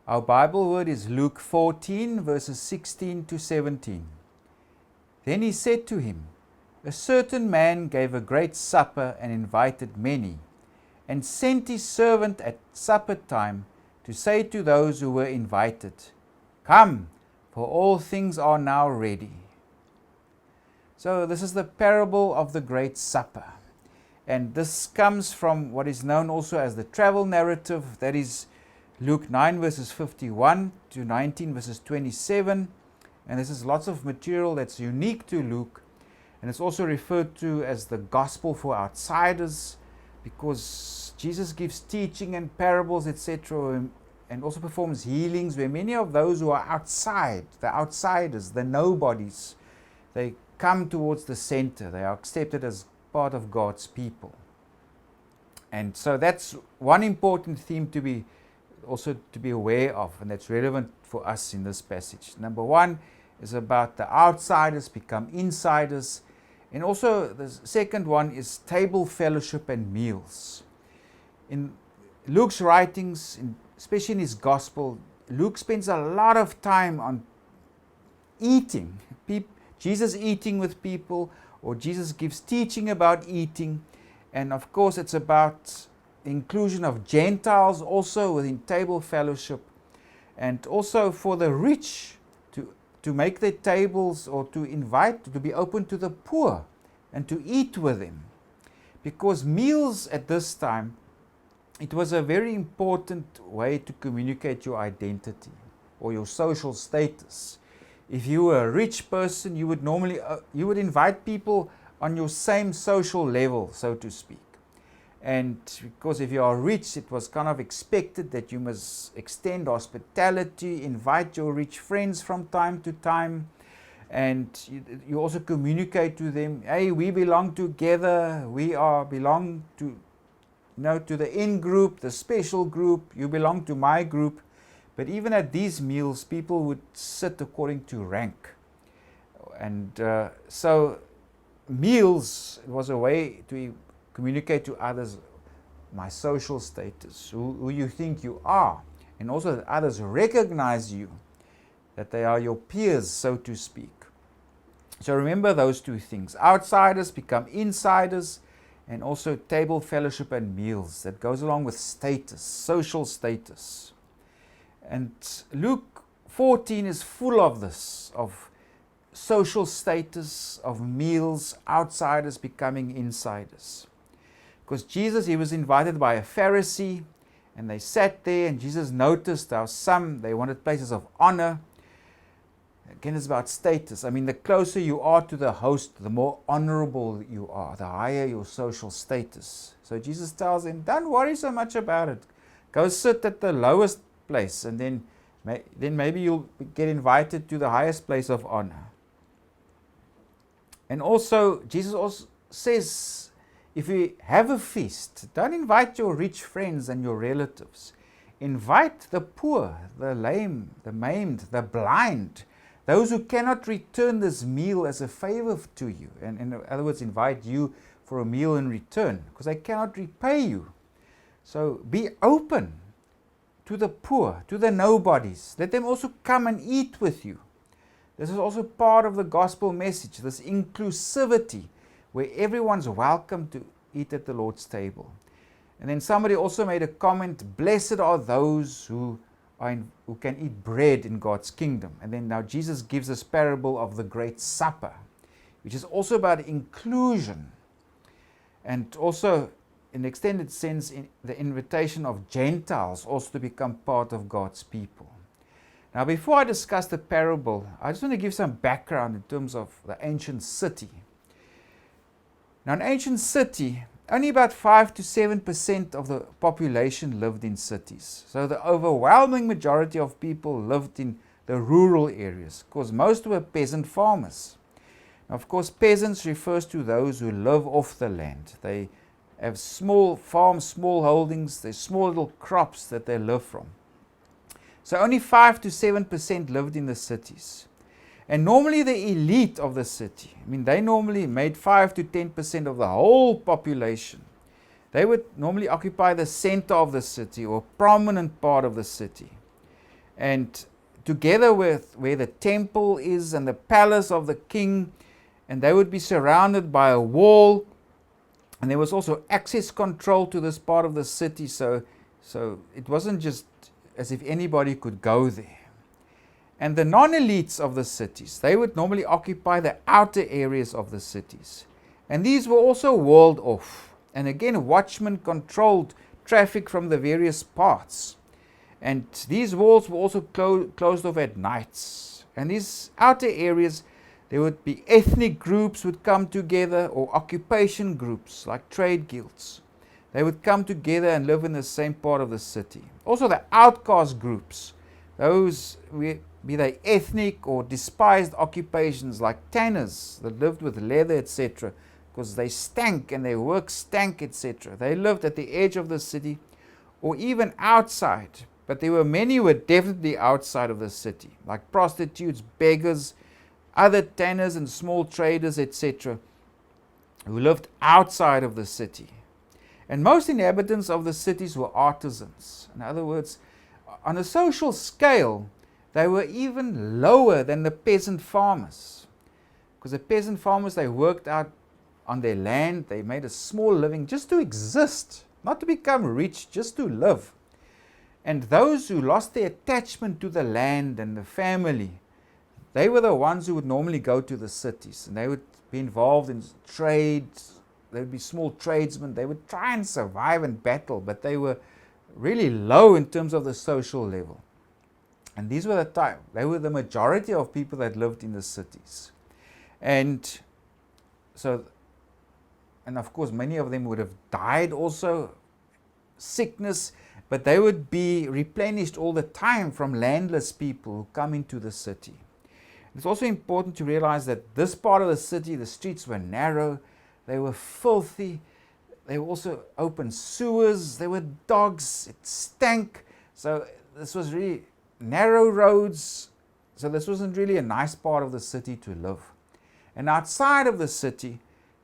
Our Bible word is Luke 14, verses 16 to 17. Then he said to him, "A certain man gave a great supper and invited many, and sent his servant at supper time to say to those who were invited, 'Come, for all things are now ready.'" So this is the parable of the Great Supper. And this comes from what is known also as the travel narrative, that is Luke 9 verses 51 to 19 verses 27. And this is lots of material that's unique to Luke. And it's also referred to as the gospel for outsiders, because Jesus gives teaching and parables, etc., and also performs healings where many of those who are outside, the outsiders, the nobodies, they come towards the center. They are accepted as part of God's people. And so that's one important theme to be aware of, and that's relevant for us in this passage. Number one is about the outsiders become insiders. And also the second one is table fellowship and meals. In Luke's writings, especially in his gospel, Luke spends a lot of time on eating. Jesus eating with people, or Jesus gives teaching about eating. And of course it's about the inclusion of Gentiles also within table fellowship. And also for the rich to make their tables, or to invite, to be open to the poor and to eat with them. Because meals at this time, it was a very important way to communicate your identity or your social status. If you were a rich person, you would normally invite people on your same social level, so to speak. And because if you are rich, it was kind of expected that you must extend hospitality, invite your rich friends from time to time, and you also communicate to them, "Hey, we belong together, belong to the in group, the special group, you belong to my group." But even at these meals, people would sit according to rank. And so meals was a way to communicate to others my social status, who you think you are, and also that others recognize you, that they are your peers, so to speak. So remember those two things. Outsiders become insiders, and also table fellowship and meals. That goes along with status, social status. And Luke 14 is full of this, of social status, of meals, outsiders becoming insiders. Because Jesus, he was invited by a Pharisee, and they sat there, and Jesus noticed how they wanted places of honor. Again, it's about status. I mean, the closer you are to the host, the more honorable you are, the higher your social status. So Jesus tells him, don't worry so much about it. Go sit at the lowest place, and then maybe you'll get invited to the highest place of honor. And also, Jesus also says, if you have a feast, don't invite your rich friends and your relatives. Invite the poor, the lame, the maimed, the blind, those who cannot return this meal as a favor to you. And in other words, invite you for a meal in return, because they cannot repay you. So be open to the poor, to the nobodies. Let them also come and eat with you. This is also part of the gospel message, this inclusivity, where everyone's welcome to eat at the Lord's table. And then somebody also made a comment, blessed are those who can eat bread in God's kingdom. And then now Jesus gives this parable of the Great Supper, which is also about inclusion, and also in an extended sense in the invitation of Gentiles also to become part of God's people. Now before I discuss the parable, I just want to give some background in terms of the ancient city. Now, in an ancient city, only about 5 to 7% of the population lived in cities. So the overwhelming majority of people lived in the rural areas, because most were peasant farmers. Now, of course, peasants refers to those who live off the land. They have small farms, small holdings, there's small little crops that they live from. So only 5 to 7% lived in the cities. And normally the elite of the city, they normally made 5 to 10% of the whole population. They would normally occupy the center of the city or a prominent part of the city. and together with where the temple is and the palace of the king, and they would be surrounded by a wall, and there was also access control to this part of the city, so it wasn't just as if anybody could go there. And the non-elites of the cities, they would normally occupy the outer areas of the cities. And these were also walled off. And again, watchmen controlled traffic from the various parts. And these walls were also closed off at nights. And these outer areas, there would be ethnic groups would come together, or occupation groups like trade guilds. They would come together and live in the same part of the city. Also the outcast groups, those, be they ethnic or despised occupations like tanners that lived with leather, etc., because they stank and their work stank, etc. They lived at the edge of the city or even outside. But there were many who were definitely outside of the city, like prostitutes, beggars, other tanners and small traders, etc., who lived outside of the city. And most inhabitants of the cities were artisans. In other words, on a social scale, they were even lower than the peasant farmers. Because the peasant farmers, they worked out on their land, they made a small living just to exist, not to become rich, just to live. And those who lost their attachment to the land and the family, they were the ones who would normally go to the cities, and they would be involved in trade. They would be small tradesmen. They would try and survive and battle, but they were really low in terms of the social level. And these were the time. They were the majority of people that lived in the cities. And so, and of course, many of them would have died also, sickness, but they would be replenished all the time from landless people who come into the city. It's also important to realize that this part of the city, the streets were narrow, they were filthy, they were also open sewers, there were dogs, it stank. So this was really narrow roads, so this wasn't really a nice part of the city to live. And outside of the city,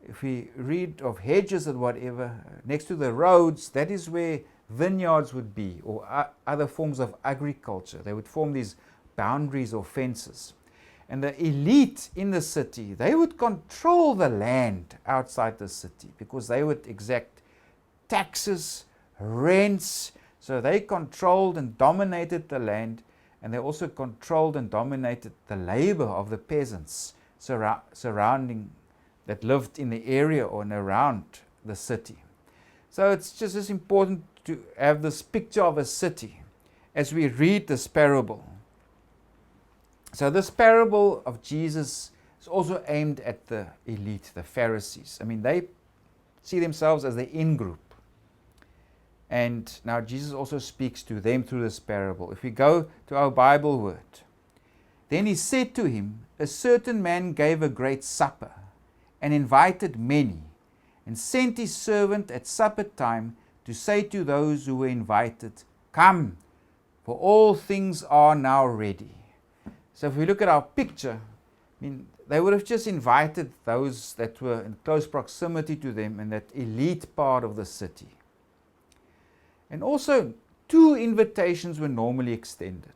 if we read of hedges and whatever, next to the roads, that is where vineyards would be, or other forms of agriculture. They would form these boundaries or fences. And the elite in the city, they would control the land outside the city because they would exact taxes, rents. So they controlled and dominated the land, and they also controlled and dominated the labor of the peasants surrounding that lived in the area or around the city. So it's just as important to have this picture of a city as we read this parable. So this parable of Jesus is also aimed at the elite, the Pharisees. I mean, they see themselves as the in-group. And now Jesus also speaks to them through this parable. If we go to our Bible word, then he said to him, a certain man gave a great supper and invited many, and sent his servant at supper time to say to those who were invited, come, for all things are now ready. So if we look at our picture, I mean, they would have just invited those that were in close proximity to them in that elite part of the city. And also, two invitations were normally extended.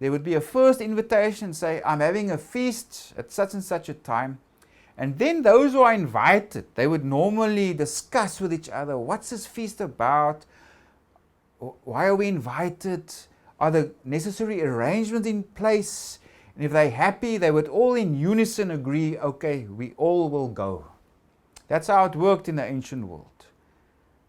There would be a first invitation, say, I'm having a feast at such and such a time. And then those who are invited, they would normally discuss with each other, what's this feast about? Why are we invited? Are the necessary arrangements in place? And if they're happy, they would all in unison agree, okay, we all will go. That's how it worked in the ancient world.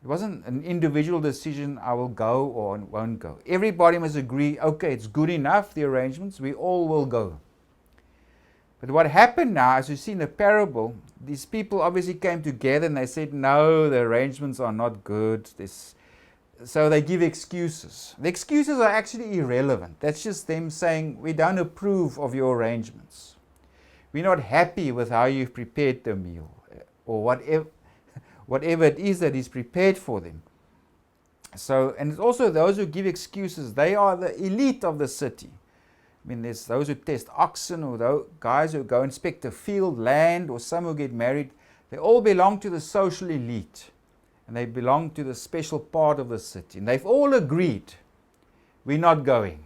It wasn't an individual decision, I will go or won't go. Everybody must agree, okay, it's good enough, the arrangements, we all will go. But what happened now, as you see in the parable, these people obviously came together and they said, no, the arrangements are not good. So they give excuses. The excuses are actually irrelevant. That's just them saying, we don't approve of your arrangements. We're not happy with how you've prepared the meal, or whatever it is that is prepared for them. So, and it's also those who give excuses, they are the elite of the city. I mean, there's those who test oxen, or those guys who go inspect a field, land, or some who get married. They all belong to the social elite. And they belong to the special part of the city. And they've all agreed we're not going.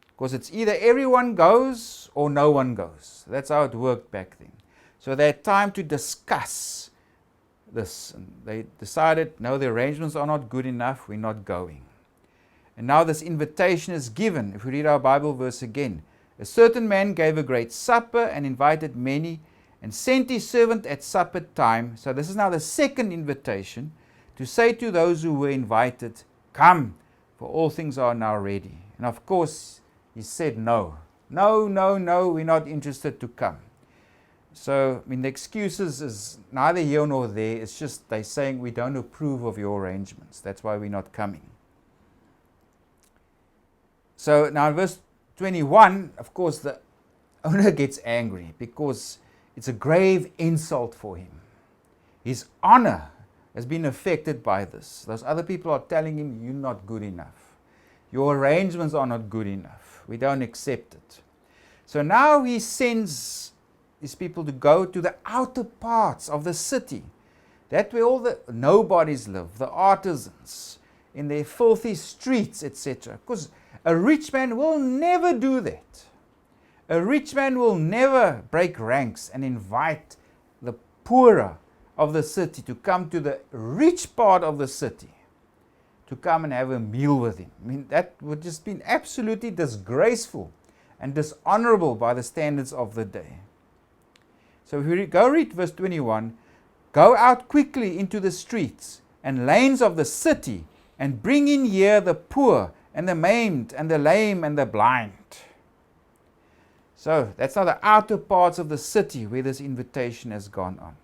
Because it's either everyone goes or no one goes. That's how it worked back then. So they had time to discuss this. And they decided, no, the arrangements are not good enough, we're not going. And now this invitation is given. If we read our Bible verse again. A certain man gave a great supper and invited many and sent his servant at supper time. So this is now the second invitation to say to those who were invited, come, for all things are now ready. And of course, he said no. No, no, no, we're not interested to come. So, I mean, the excuses is neither here nor there. It's just they're saying we don't approve of your arrangements. That's why we're not coming. So now in verse 21, of course, the owner gets angry because it's a grave insult for him. His honor has been affected by this. Those other people are telling him, you're not good enough. Your arrangements are not good enough. We don't accept it. So now he sends these people to go to the outer parts of the city. That's where all the nobodies live, the artisans, in their filthy streets, etc. Because a rich man will never do that. A rich man will never break ranks and invite the poorer of the city to come to the rich part of the city to come and have a meal with him. I mean, that would just be absolutely disgraceful and dishonorable by the standards of the day. So if we go read verse 21, go out quickly into the streets and lanes of the city and bring in here the poor and the maimed and the lame and the blind. So that's now the outer parts of the city where this invitation has gone on.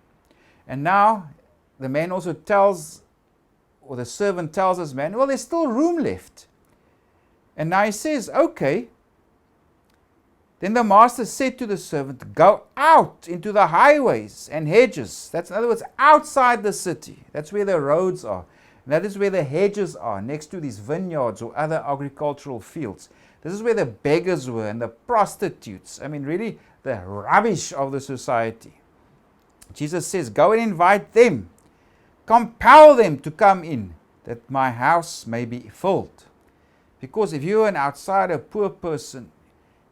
And now the man also tells, or the servant tells his man, well, there's still room left. And now he says, okay. Then the master said to the servant, go out into the highways and hedges. That's, in other words, outside the city. That's where the roads are. And that is where the hedges are, next to these vineyards or other agricultural fields. This is where the beggars were and the prostitutes. I mean, really, the rubbish of the society. Jesus says, go and invite them. Compel them to come in, that my house may be filled. Because if you're an outsider, poor person,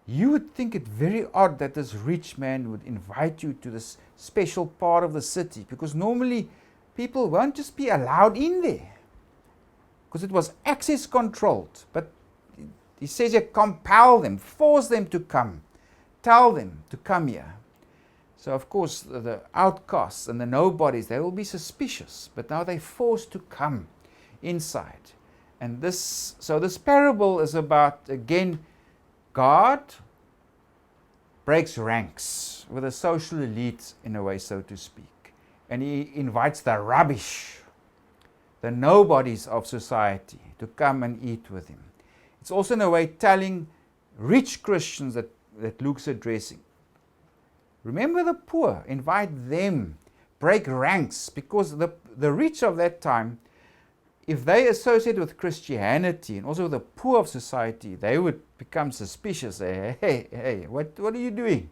you would think it very odd that this rich man would invite you to this special part of the city. Because normally, people won't just be allowed in there. Because it was access controlled. But he says here, compel them, force them to come. Tell them to come here. So of course, the outcasts and the nobodies, they will be suspicious. But now they're forced to come inside. And this parable is about, again, God breaks ranks with a social elite, in a way, so to speak. And he invites the rubbish, the nobodies of society, to come and eat with him. It's also, in a way, telling rich Christians that Luke's addressing. Remember the poor, invite them, break ranks, because the rich of that time, if they associate with Christianity and also the poor of society, they would become suspicious. Hey, what are you doing?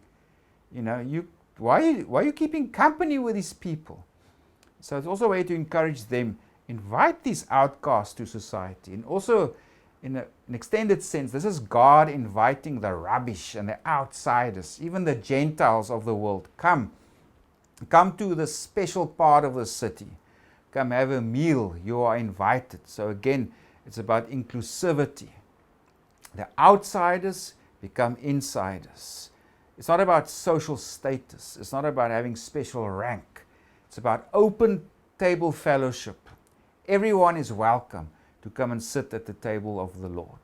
You know, why are you keeping company with these people? So it's also a way to encourage them, invite these outcasts to society. And also, in an extended sense, this is God inviting the rubbish and the outsiders, even the Gentiles of the world. Come to this special part of the city. Come have a meal, you are invited. So again, it's about inclusivity. The outsiders become insiders. It's not about social status. It's not about having special rank. It's about open table fellowship. Everyone is welcome to come and sit at the table of the Lord.